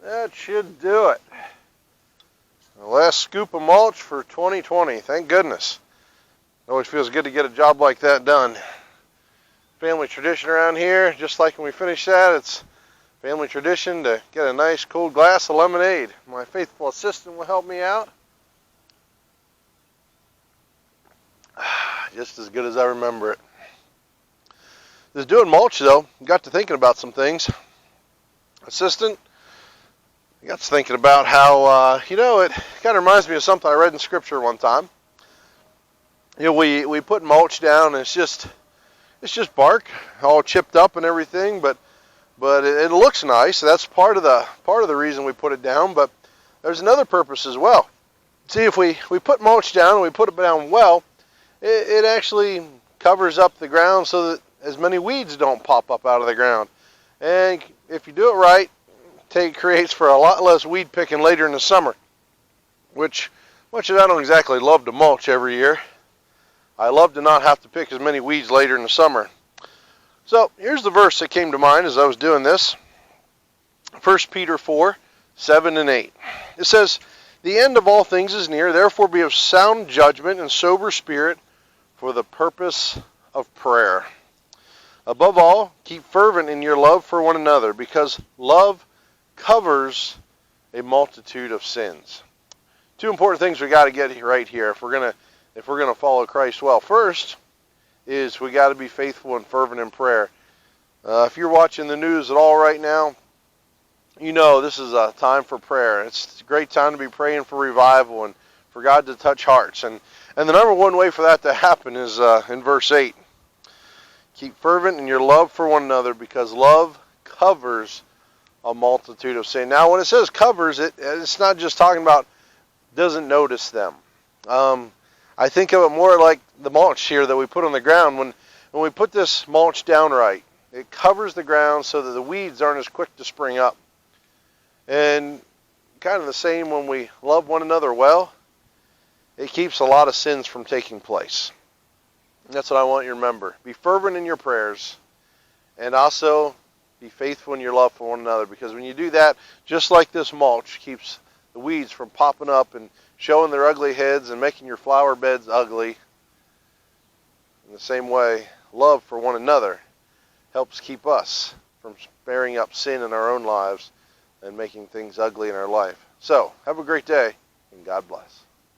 That should do it. The last scoop of mulch for 2020. Thank goodness. It always feels good to get a job like that done. Family tradition around here, just like when we finish that, it's family tradition to get a nice cold glass of lemonade. My faithful assistant will help me out. Just as good as I remember it. Just doing mulch, though, got to thinking about some things. Assistant, I got to thinking about how, it kind of reminds me of something I read in Scripture one time. We put mulch down, and it's just bark, all chipped up and everything, but it looks nice. That's part of the reason we put it down. But there's another purpose as well. See, if we put mulch down and we put it down well, it actually covers up the ground so that as many weeds don't pop up out of the ground. And if you do it right, it creates for a lot less weed picking later in the summer, which much as I don't exactly love to mulch every year, I love to not have to pick as many weeds later in the summer. So here's the verse that came to mind as I was doing this. 1 Peter 4, 7 and 8. It says, "The end of all things is near, therefore be of sound judgment and sober spirit for the purpose of prayer. Above all, keep fervent in your love for one another, because love covers a multitude of sins." Two important things we got to get right here if we're gonna follow Christ well. First is we got to be faithful and fervent in prayer. If you're watching the news at all right now, you know this is a time for prayer. It's a great time to be praying for revival and for God to touch hearts. And the number one way for that to happen is in verse 8. Keep fervent in your love for one another, because love covers a multitude of sin. Now, when it says covers, it's not just talking about doesn't notice them. I think of it more like the mulch here that we put on the ground. When we put this mulch down right, it covers the ground so that the weeds aren't as quick to spring up. And kind of the same when we love one another well, it keeps a lot of sins from taking place. And that's what I want you to remember. Be fervent in your prayers, and also be faithful in your love for one another, because when you do that, just like this mulch keeps the weeds from popping up and showing their ugly heads and making your flower beds ugly, in the same way, love for one another helps keep us from bearing up sin in our own lives and making things ugly in our life. So, have a great day, and God bless.